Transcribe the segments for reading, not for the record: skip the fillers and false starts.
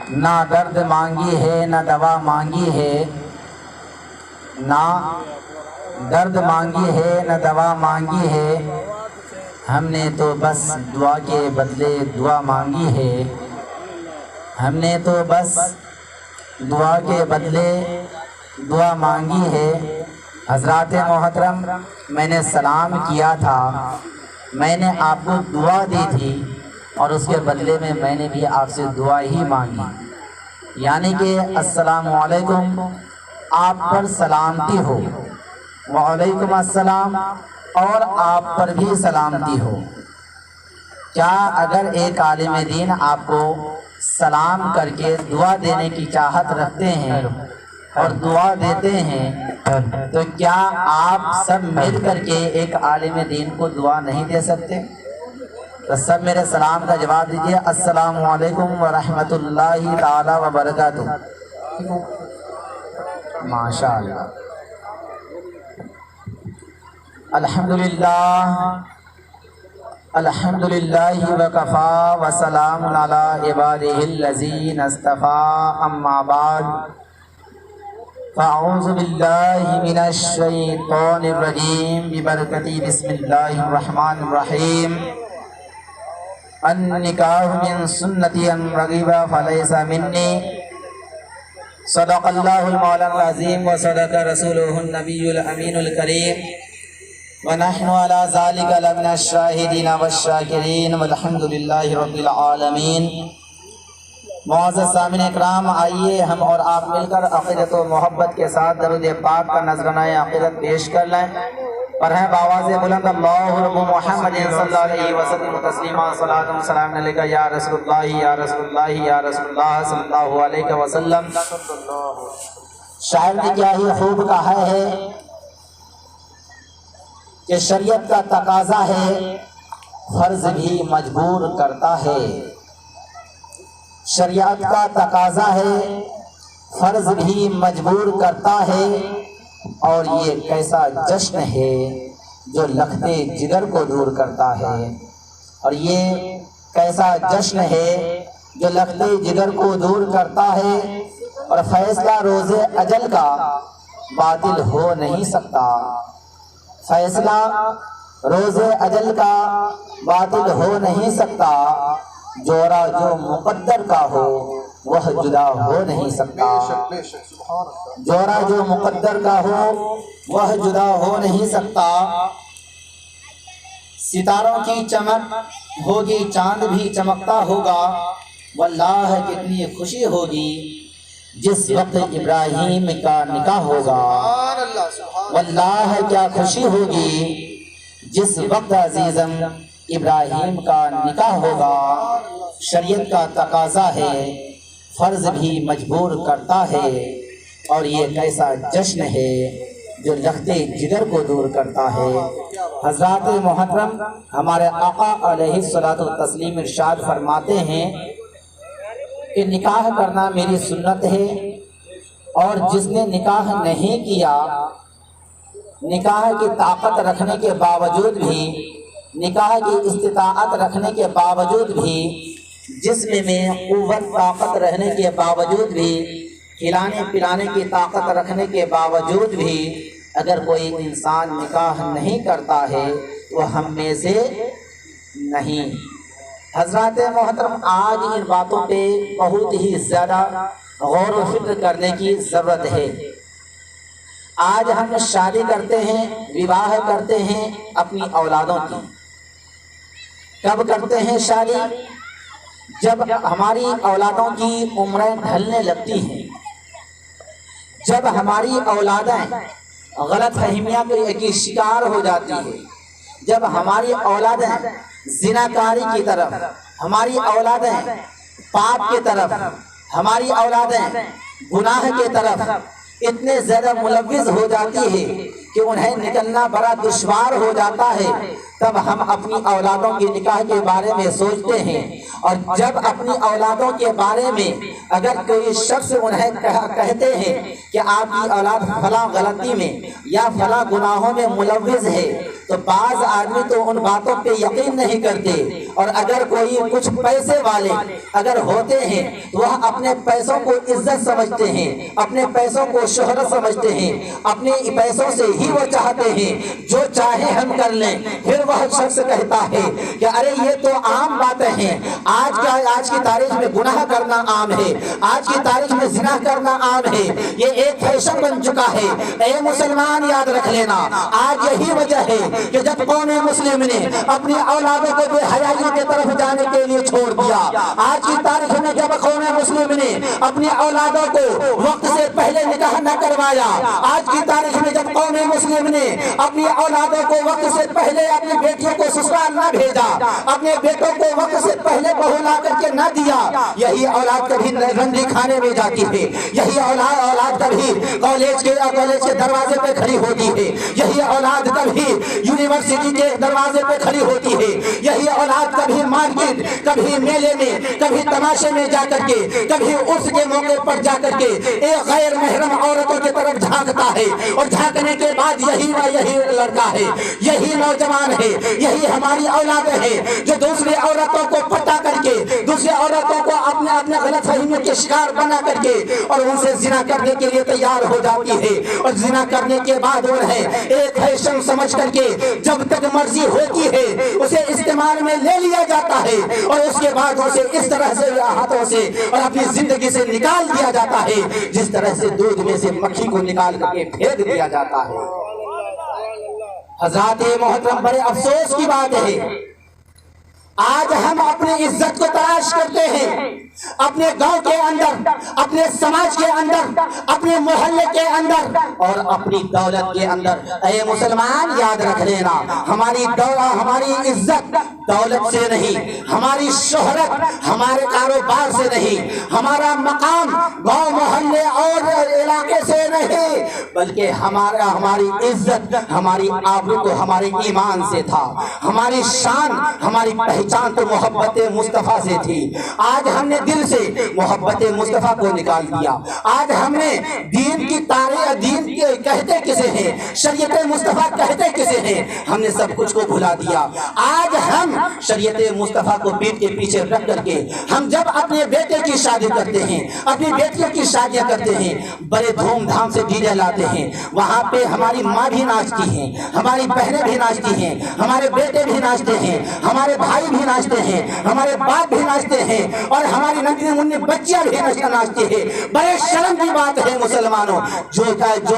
نہ درد مانگی ہے نہ دوا مانگی ہے، نہ درد مانگی ہے نہ دوا مانگی ہے، ہم نے تو بس دعا کے بدلے دعا مانگی ہے، ہم نے تو بس دعا کے بدلے دعا مانگی ہے۔ حضرات محترم، میں نے سلام کیا تھا، میں نے آپ کو دعا دی تھی اور اس کے بدلے میں میں نے بھی آپ سے دعا ہی مانگی، یعنی کہ السلام علیکم، آپ پر سلامتی ہو، وعلیکم السلام، اور آپ پر بھی سلامتی ہو۔ کیا اگر ایک عالم دین آپ کو سلام کر کے دعا دینے کی چاہت رکھتے ہیں اور دعا دیتے ہیں تو کیا آپ سب مل کر کے ایک عالم دین کو دعا نہیں دے سکتے؟ تو سب میرے سلام کا جواب دیجیے، السلام علیکم ورحمۃ اللہ تعالی وبرکاتہ۔ ماشاءاللہ، الحمدللہ الحمدللہ وکفی وسلام علی عبادہ الذین اصطفی، اما بعد فاعوذ باللہ من الشیطان الرجیم ببرکۃ بسم اللہ الرحمن الرحیم۔ النکاح من سنتی ان رغب فلیس منی، صدق اللہ المولانا العظیم وصدق رسولہ النبی الامین الکریم، ونحن على ذلك لمن الشاہدین والشاکرین والحمد للہ رب العالمین۔ معزز سامعین اکرام، آئیے ہم اور آپ مل کر عقیدت و محبت کے ساتھ درود پاک کا نذرانہ عقیدت پیش کر لیں، پڑھیں بآواز بلند اللہ رب محمد صلی اللہ علیہ وسلم تسلیما، صلاۃ و سلام علیکہ یا رسول اللہ یا رسول اللہ یا رسول اللہ صلی اللہ علیہ وسلم۔ شاعر نے کیا ہی خوب کہا ہے کہ شریعت کا تقاضا ہے، فرض بھی مجبور کرتا ہے، شریعت کا تقاضا ہے، فرض بھی مجبور کرتا ہے، اور یہ کیسا جشن ہے جو لختے جگر کو دور کرتا ہے، اور یہ کیسا جشن ہے جو لختے جگر کو دور کرتا ہے، اور فیصلہ روز اجل کا باطل ہو نہیں سکتا، فیصلہ روز اجل کا باطل ہو نہیں سکتا، جورا جو مقدر کا ہو وہ جدا ہو نہیں سکتا، جورا جو مقدر کا ہو وہ جدا ہو نہیں سکتا۔ ستاروں کی چمک ہوگی، چاند بھی چمکتا ہوگا، واللہ کتنی خوشی ہوگی جس وقت ابراہیم کا نکاح ہوگا، واللہ کیا خوشی ہوگی جس وقت عزیزم ابراہیم کا نکاح ہوگا۔ شریعت کا تقاضا ہے، فرض بھی مجبور کرتا ہے، اور یہ کیسا جشن ہے جو لختے جگر کو دور کرتا ہے۔ حضرات محترم، ہمارے آقا علیہ الصلوۃ والتسلیم ارشاد فرماتے ہیں کہ نکاح کرنا میری سنت ہے، اور جس نے نکاح نہیں کیا، نکاح کی طاقت رکھنے کے باوجود بھی، نکاح کی استطاعت رکھنے کے باوجود بھی، جسم میں قوت طاقت رہنے کے باوجود بھی، کھلانے پلانے کی طاقت رکھنے کے باوجود بھی، اگر کوئی انسان نکاح نہیں کرتا ہے وہ ہم میں سے نہیں۔ حضرات محترم، آج ان باتوں پہ بہت ہی زیادہ غور و فکر کرنے کی ضرورت ہے۔ آج ہم شادی کرتے ہیں، وواہ کرتے ہیں اپنی اولادوں کی۔ کب کرتے ہیں شادی؟ جب ہماری اولادوں کی عمریں ڈھلنے لگتی ہیں، جب ہماری اولادیں غلط فہمیاں کی شکار ہو جاتی ہیں، جب ہماری اولادیں زناکاری کی طرف، ہماری اولادیں پاپ کی طرف، ہماری اولادیں گناہ کی طرف اتنے زیادہ ملوث ہو جاتی ہے کہ انہیں نکلنا بڑا دشوار ہو جاتا ہے، تب ہم اپنی اولادوں کے نکاح کے بارے میں سوچتے ہیں۔ اور جب اپنی اولادوں کے بارے میں اگر کوئی شخص انہیں کہتے ہیں کہ آپ کی اولاد فلاں غلطی میں یا فلاں گناہوں میں ملوث ہے، تو بعض آدمی تو ان باتوں پہ یقین نہیں کرتے اور اگر کوئی کچھ پیسے والے اگر ہوتے ہیں تو وہ اپنے پیسوں کو عزت سمجھتے ہیں، اپنے پیسوں کو شہرت سمجھتے ہیں، اپنے پیسوں سے ہی وہ چاہتے ہیں جو چاہے ہم کر لیں۔ پھر وہ شخص کہتا ہے کہ ارے یہ تو عام باتیں ہیں، آج کی تاریخ میں گناہ کرنا عام ہے، آج کی تاریخ میں زنا کرنا عام ہے، یہ ایک فیشن بن چکا ہے۔ اے مسلمان یاد رکھ لینا، آج یہی وجہ ہے کہ جب قوم مسلم نے اپنی اولادوں کو بے حیائی کی طرف جانے کے لیے چھوڑ دیا، آج کی تاریخ میں جب قوم مسلم نے اپنی اولادوں کو وقت سے پہلے نکاح نہ کروایا، آج کی تاریخ میں جب قوم مسلم نے اپنی اولادوں کو وقت سے پہلے اپنی بیٹیوں کو سسرال نہ بھیجا، اپنے بیٹوں کو وقت سے پہلے بہو لا کر کے نہ دیا، یہی اولاد کبھی رنڈی کھانے میں جاتی ہے، یہی اولاد کبھی کالج کے دروازے پہ کھڑی ہوتی ہے، یہی اولاد کبھی یونیورسٹی کے دروازے پہ کھڑی ہوتی ہے، یہی اولاد کبھی مارکیٹ، کبھی میلے میں، کبھی تماشے میں جا کر کے، کبھی عرس کے موقع پر جا کر کے ایک غیر محرم عورتوں کی طرف جھانکتا ہے، اور جھانکنے کے بعد یہی لڑکا ہے، یہی نوجوان ہے، یہی ہماری اولاد ہے جو دوسری عورتوں کو پٹا کر کے، دوسری عورتوں کو اپنے غلط فہمیوں کے شکار بنا کر کے اور ان سے زنا کرنے کے لیے تیار ہو جاتی ہے، اور زنا کرنے کے بعد انہیں ایک فیشن سمجھ کر کے جب تک مرضی ہوتی ہے اسے استعمال میں لے لیا جاتا ہے، اور اس کے بعد اسے اس طرح سے ہاتھوں سے اور اپنی زندگی سے نکال دیا جاتا ہے جس طرح سے دودھ میں سے مکھی کو نکال کر کے پھینک دیا جاتا ہے۔ حضرات محترم، بڑے افسوس کی بات ہے، آج ہم اپنی عزت کو تلاش کرتے ہیں اپنے گاؤں کے اندر، اپنے سماج کے اندر، اپنے محلے کے اندر اور اپنی دولت کے اندر۔ اے مسلمان یاد رکھ لینا، ہماری عزت دولت سے نہیں، ہماری شہرت ہمارے کاروبار سے نہیں، ہمارا مقام گاؤں محلے اور علاقے سے نہیں، بلکہ ہماری عزت، ہماری آبرو تو ہمارے ایمان سے تھا، ہماری شان، ہماری پہچان تو محبت مصطفیٰ سے تھی۔ آج ہم نے دل سے محبت مصطفیٰ کو نکال دیا، آج ہم نے دین کی تاریخ، دین کہتے کسے ہیں، شریعت مصطفیٰ کہتے کسے ہیں، ہم نے سب کچھ کو بھلا دیا۔ آج ہم شریعت مصطفیٰ کو پیٹ کے پیچھے رکھ کر کے ہم جب اپنے بیٹے کی شادی کرتے ہیں، اپنی بیٹیوں کی شادیاں کرتے ہیں، بڑے دھوم دھام سے ڈی جے لاتے ہیں، وہاں پہ ہماری ماں بھی ناچتی ہیں، ہماری بہنیں بھی ناچتی ہیں، ہمارے بیٹے بھی ناچتے ہیں، ہمارے بھائی بھی ناچتے ہیں، ہمارے باپ بھی ناچتے ہیں، اور ہماری ننھی منھی بچیاں بھی ناچتی ہیں۔ بڑے شرم کی بات ہے مسلمانوں، جو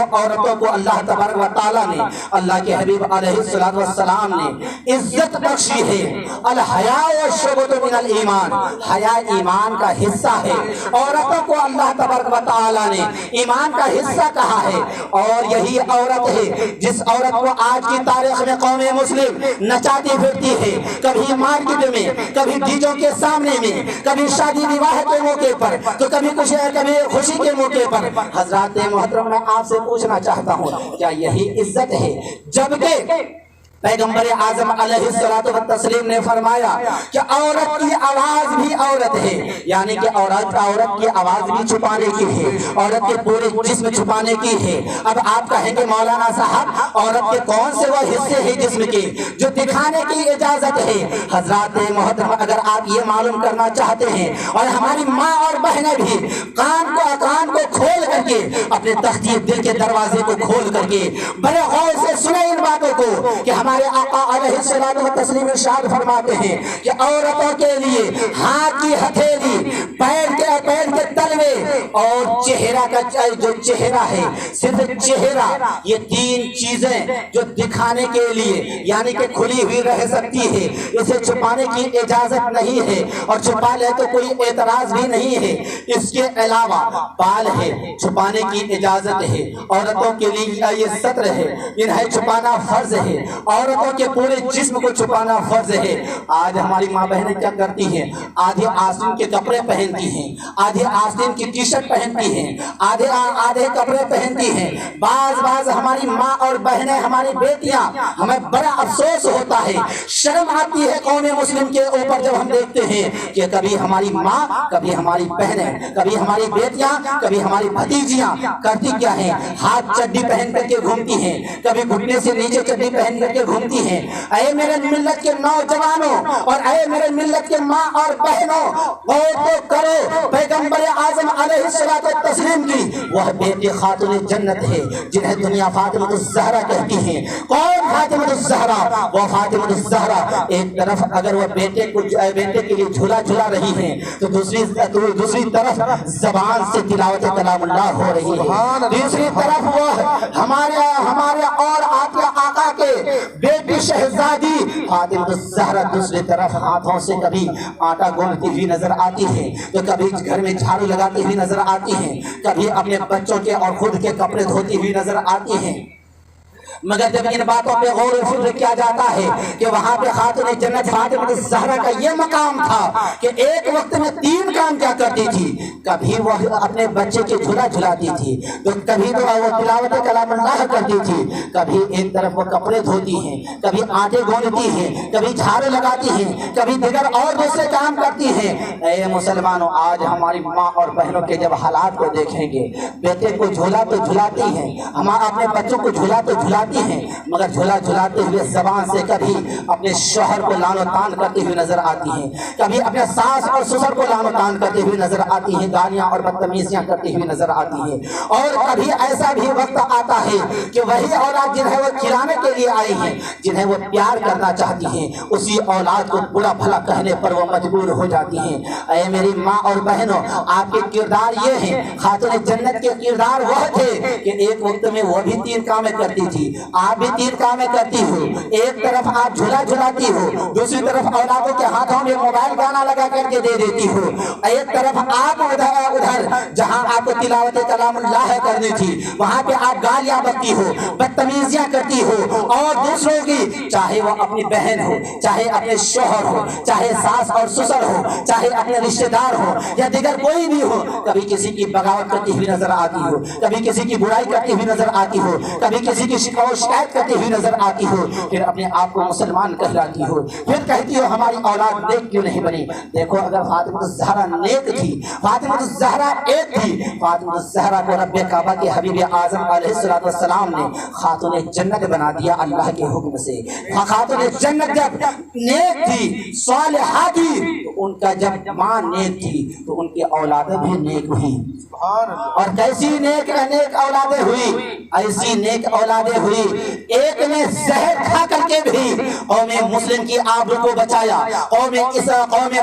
عورتوں کو اللہ تبارک و تعالیٰ نے، اللہ کے حبیب علیہ الصلوۃ والسلام نے عزت بخشی ہے۔ الحیاء شعبۃ من الایمان، حیا ایمان کا حصہ ہے، عورتوں کو اللہ تبارک و تعالیٰ نے ایمان کا حصہ کہا ہے، اور یہی عورت ہے جس عورت کو آج کی تاریخ میں قوم مسلم نچاتی پھرتی ہے، کبھی مارکیٹ میں، کبھی ڈیجوں کے سامنے میں، کبھی شادی وواہ کے موقع پر، تو کبھی خوشی کے موقع پر۔ حضرات محترم، میں آپ سے پوچھنا چاہتا ہوں، کیا یہی عزت ہے؟ جبکہ پیغمبر اعظم علیہ الصلوۃ والتسلیم نے فرمایا کہ عورت کی آواز بھی عورت ہے، یعنی کہ عورت کی آواز بھی چھپانے کی ہے، عورت کے پورے جسم چھپانے کی ہے۔ اب آپ کہیں گے مولانا صاحب عورت کے کون سے وہ حصے ہیں جسم کے جو دکھانے کی اجازت ہے؟ حضرات محترم، اگر آپ یہ معلوم کرنا چاہتے ہیں، اور ہماری ماں اور بہنیں بھی کان کو کھول کر کے، اپنے تختی دل کے دروازے کو کھول کر کے بڑے غور سے سنیں ان باتوں کو کہ ہمارے آقا علیہ الصلوۃ والتسلیم ارشاد فرماتے ہیں کہ عورتوں کے لیے ہاتھ کی ہتھیلی، پیر کے تلوے اور چہرہ کا جو چہرہ ہے، صرف چہرہ، یہ تین چیزیں جو دکھانے کے لیے یعنی کہ کھلی ہوئی رہ سکتی ہے، اسے چھپانے کی اجازت نہیں ہے، اور چھپا لے تو کوئی اعتراض بھی نہیں ہے۔ اس کے علاوہ بال ہے، چھپانے کی اجازت ہے، عورتوں کے لیے یہ ستر ہے، انہیں چھپانا فرض ہے، عورتوں کے پورے جسم کو چھپانا فرض ہے۔ آج ہماری ماں بہنیں کیا کرتی ہیں؟ آدھی آستین کے کپڑے پہنتی ہیں، آدھی آستین خواتین کی ٹی شرٹ پہنتی ہیں، آدھے کپڑے پہنتی ہیں، بعض ہماری ماں اور بہنیں، ہماری بیٹیاں، ہمیں بڑا افسوس ہوتا ہے، شرم آتی ہے قوم مسلم کے اوپر جب ہم دیکھتے ہیں کہ کبھی ہماری ماں، کبھی ہماری بہنیں، کبھی ہماری بیٹیاں، کبھی ہماری بھتیجیاں کرتی کیا ہیں، ہاتھ چڈی پہن کر کے گھومتی ہیں، کبھی گھٹنے سے نیچے چڈی پہن کر کے گھومتی ہیں۔ اے میرے ملت کے نوجوانوں اور اے میرے ملت کے ماں اور بہنوں، غور تو کرو، پیغمبر اعظم علیہ الصلوۃ والتسلیم کی وہ بیٹی خاتون جنت ہے جنہیں دنیا فاطمہ الزہرا کہتی ہے۔ کون فاطمہ الزہرا؟ وہ فاطمہ الزہرا ایک طرف اگر وہ بیٹے کے لیے جھولا جھلا رہی ہیں تو دوسری طرف زبان سے تلاوت کلام اللہ ہو رہی ہے، دوسری طرف وہ ہمارے اور آقا کے بیٹی شہزادی فاطمہ الزہرا دوسری طرف ہاتھوں سے کبھی آٹا گوندتی ہوئی نظر آتی ہے، تو کبھی گھر میں جھاڑو لگاتی ہوئی نظر آتی ہیں، کبھی اپنے بچوں کے اور خود کے کپڑے دھوتی ہوئی نظر آتی ہیں۔ مگر جب ان باتوں پہ غور و فکر کیا جاتا ہے کہ وہاں پہ خاتون جنت فاطمہ الزہرا کا یہ مقام تھا کہ ایک وقت میں 3 کام کیا کرتی تھی، کبھی وہ اپنے بچے کے جھولا جھلاتی تھی، تو کبھی تو وہ تلاوت کلام اللہ کرتی تھی، کبھی ایک طرف وہ کپڑے دھوتی ہیں، کبھی آٹے گوندتی ہیں، کبھی جھاڑو لگاتی ہیں، کبھی دیگر اور دوسرے کام کرتی ہیں۔ اے مسلمانوں، آج ہماری ماں اور بہنوں کے جب حالات کو دیکھیں گے، بیٹے کو جھولا تو جھلاتی ہیں، ہمارا اپنے بچوں کو جھولا تو جھلاتی ہیں، مگر جھولا جھلاتے ہوئے زبان سے کبھی اپنے شوہر کو لعن و طعن کرتی ہوئی نظر آتی ہیں، کبھی اپنے ساس اور سسر کو لعن و طعن کرتی ہوئی نظر آتی ہیں، گالیاں اور بدتمیزیاں کرتی ہوئی نظر آتی ہیں۔ اور کبھی ایسا بھی وقت آتا ہے کہ وہی اولاد جنہیں وہ کھلانے کے لیے آئی ہیں، جنہیں وہ پیار کرنا چاہتی ہیں، اسی اولاد کو برا بھلا کہنے پر وہ مجبور ہو جاتی ہیں۔ اے میری ماں اور بہنوں، آپ کے کردار یہ ہیں، خاتون جنت کے کردار وہ تھے کہ ایک وقت میں وہ بھی 3 کامیں کرتی تھی، آپ بھی 3 کامیں کرتی ہو۔ ایک طرف آپ جھولا جھلاتی ہو، دوسری طرف اولادوں کے ہاتھوں میں موبائل گانا لگا کر کے دے دیتی ہو، ایک طرف آپ ادھر جہاں آپ کو تلاوت کلام اللہ کرنی تھی وہاں پہ آپ گالیاں بکتی ہو، بدتمیزیاں کرتی ہو، اور دوسروں کی، چاہے وہ اپنی بہن ہو، چاہے اپنے شوہر ہو، چاہے ساس اور سسر ہو، چاہے اپنے رشتہ دار ہو یا دیگر کوئی بھی ہو، کبھی کسی کی بغاوت کرتی ہوئی نظر آتی ہو، کبھی کسی کی برائی کرتی ہوئی نظر آتی ہو، کبھی کسی کی شکایت کرتی ہوئی نظر آتی ہو، پھر اپنے آپ کو مسلمان کہلاتی ہو، پھر کہتی ہو ہماری اولاد نیک کیوں نہیں بنی۔ دیکھو، اگر فاطمہ الزہرا نیک تھی، فاطمہ الزہرا ایک تھی، فاطمہ الزہرا کو رب کعبہ کے حبیب اعظم علیہ السلام نے خاتون جنت بنا دیا اللہ کے حکم سے۔ خاتون جنت جب نیک تھی، صالحہ تھی، تو ان کا جب ماں نیک تھی تو ان کی اولادیں بھی نیک ہوئی، اور کیسی نیک اولادیں ہوئی، ایسی نیک اولادیں ہوئی، ایک نے زہر کھا کر کے بھی قوم مسلم کی آبرو کو بچایا، قوم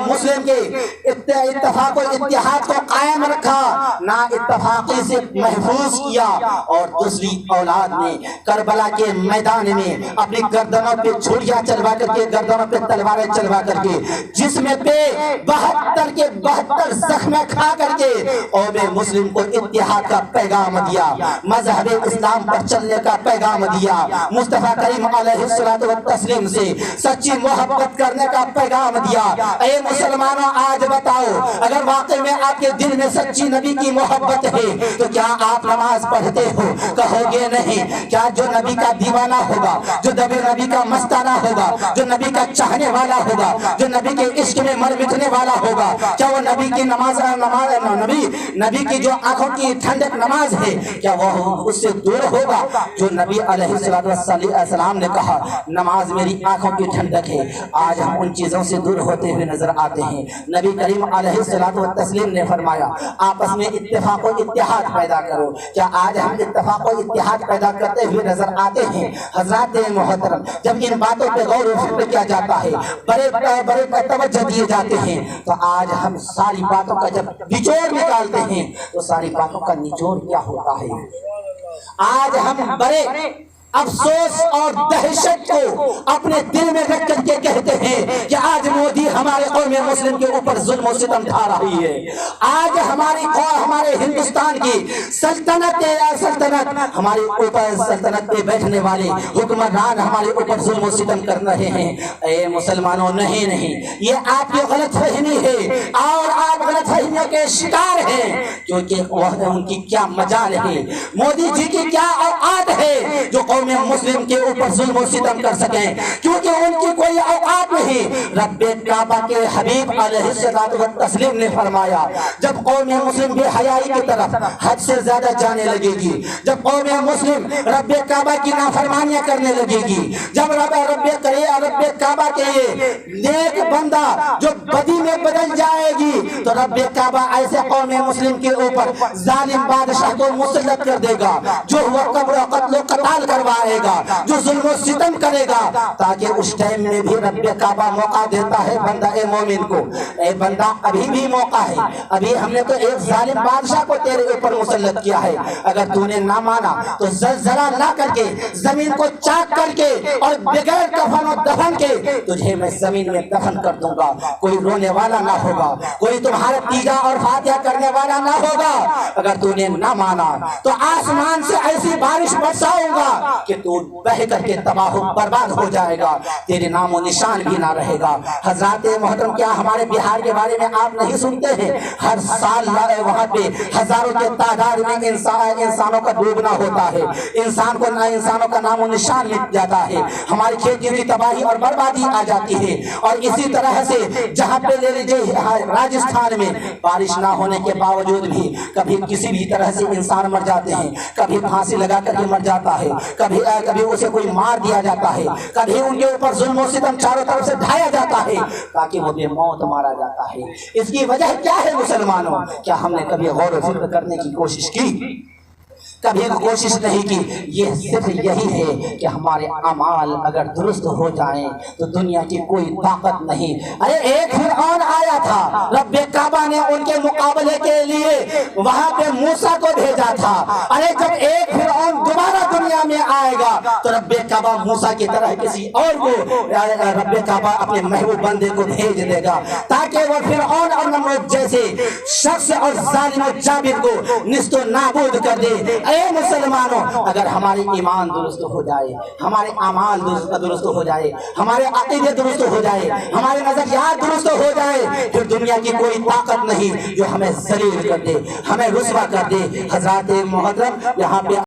مسلم کے اتفاق و اتحاد کو قائم رکھا، نا اتفاقی سے محفوظ کیا، اور دوسری اولاد نے کربلا کے میدان میں اپنی گردنوں پہ چھریاں چلوا کر کے، گردنوں پہ تلواریں چلوا کر کے، جسم پہ 72 کے 72 زخمیں کھا کر کے قوم مسلم کو اتحاد کا پیغام دیا، مذہب اسلام پر چلنے کا پیغام دیا، مصطفیٰ کریم علیہ الصلوۃ والتسلیم سے سچی محبت کرنے کا پیغام دیا۔ اے مسلمانوں، آج بتاؤ، اگر واقعی میں آپ کے دل میں سچی نبی کی محبت ہے تو کیا آپ نماز پڑھتے ہو؟ کہو گے نہیں۔ کیا جو نبی کا دیوانہ ہوگا، جو نبی کا مستانہ ہوگا، جو نبی کا چاہنے والا ہوگا، جو نبی کے عشق میں مر مٹنے والا ہوگا، کیا وہ نبی کی نبی کی جو آنکھوں کی ٹھنڈک نماز ہے، کیا وہ اس سے دور ہوگا؟ جو نبی علیہ السلام نے کہا نماز میری آنکھوں کی ٹھنڈک ہے، آج ہم ان چیزوں سے دور ہوتے ہوئے نظر آتے ہیں۔ نبی کریم علیہ السلام نے فرمایا آپس میں اتفاق و اتحاد پیدا کرو، کیا آج ہم اتفاق و اتحاد پیدا کرتے ہوئے نظر آتے ہیں؟ حضرات محترم، جب ان باتوں پہ غور و فکر کیا جاتا ہے، بڑے توجہ دیے جاتے ہیں، تو آج ہم ساری باتوں کا جب نچوڑ نکالتے ہیں تو ساری باتوں کا نچوڑ کیا ہوتا ہے؟ آج ہم بڑے افسوس اور دہشت کو اپنے دل میں رکھ کر کے کہتے ہیں کہ آج مودی ہمارے قوم مسلم کے اوپر ظلم و ستم ڈھا رہی ہے، آج ہمارے ہندوستان کی سلطنت ہمارے اوپر، سلطنت پہ بیٹھنے والے حکمران ہمارے اوپر ظلم و ستم کر رہے ہیں۔ اے مسلمانوں، نہیں، یہ آپ کی غلط فہمی ہے، اور آپ غلط فہمیوں فتنوں کے شکار ہیں، کیونکہ وہ ان کی کیا مجال ہے، مودی جی کی کیا اوقات ہے جو قوم مسلم کے اوپر ظلم و ستم کر سکیں، کیونکہ ان کی کوئی اوقات نہیں۔ رب کعبہ کے حبیب علیہ الصلوۃ والتسلیم نے فرمایا جب قوم مسلم بے حیائی کی طرف حد سے زیادہ جانے لگے گی، جب قوم مسلم رب کعبہ کی نافرمانیاں کرنے لگے گی، جب رب کعبہ کے نیک بندہ جو بدی میں بدل جائے گی، تو رب کعبہ ایسے قوم مسلم کے اوپر ظالم بادشاہ کو مسلط کر دے گا جو وہ قتل و قتال کروائے گا، جو ظلم و ستم کرے گا، تاکہ اس ٹائم میں بھی رب کعبہ موقع دیتا ہے بندہ مومن کو، اے بندہ ابھی بھی موقع ہے، ابھی ہم نے تو ایک ظالم بادشاہ کو تیرے اوپر مسلط کیا ہے، اگر تو نے نہ مانا تو زلزلہ لا کر کے زمین کو چاک کر کے اور بغیر کفن و دفن کے تجھے میں زمین میں دفن کر دوں گا، کوئی رونے والا نہ ہوگا، کوئی تمہارا تیجا اور فاتحہ کرنے والا نہ ہوگا۔ اگر تو نے نہ مانا تو آسمان سے ایسی بارش برساؤں گا کہ تو بہہ کر کے تباہ و برباد ہو جائے گا، تیرے نام و نشان بھی نہ رہے گا۔ حضرات محترم، کیا ہمارے بہار کے بارے میں آپ نہیں سنتے ہیں؟ ہر سال وہاں پہ ہزاروں کے تعداد میں انسانوں کا ڈوبنا ہوتا ہے، انسانوں کا نام و نشان مٹ جاتا ہے، ہماری کھیتی کی تباہی اور بربادی آ جاتی ہے۔ اور اسی طرح سے جہاں پہ لے لیجیے راجستھان میں بارش نہ ہونے کے باوجود بھی کبھی کسی بھی طرح سے انسان مر جاتے ہیں، کبھی پھانسی لگا کر کے مر جاتا ہے، کبھی اسے کوئی مار دیا جاتا ہے، کبھی ان کے اوپر ظلم و ستم چاروں طرف سے ڈھایا جاتا ہے تاکہ وہ بے موت مارا جاتا ہے۔ اس کی وجہ کیا ہے مسلمانوں؟ کیا ہم نے کبھی غور و فکر کرنے کی کوشش کی؟ کبھی کوشش نہیں کی۔ یہ صرف یہی ہے کہ ہمارے اعمال اگر درست ہو جائیں تو دنیا کی کوئی طاقت نہیں۔ ارے ایک فرعون آیا تھا، رب کعبہ نے ان کے مقابلے کے لیے وہاں پہ موسیٰ کو بھیجا تھا۔ ارے جب ایک فرعون دوبارہ دنیا میں آئے گا تو رب کعبہ موسیٰ کی طرح کسی اور کو رب کعبہ اپنے محبوب بندے کو بھیج دے گا تاکہ وہ فرعون اور نمرود جیسے شخص اور ظالم و جابر کو نیست و نابود کر دے۔ اے مسلمانوں، اگر ہماری ایمان درست ہو جائے، ہمارے اعمال درست ہو جائے، ہمارے عقیدے درست ہو جائے، ہمارے نظریات درست ہو جائے، پھر دنیا کی کوئی طاقت نہیں جو ہمیں ذلیل کر دے، ہمیں رسوا کر دے۔ حضرات محترم، یہاں پہ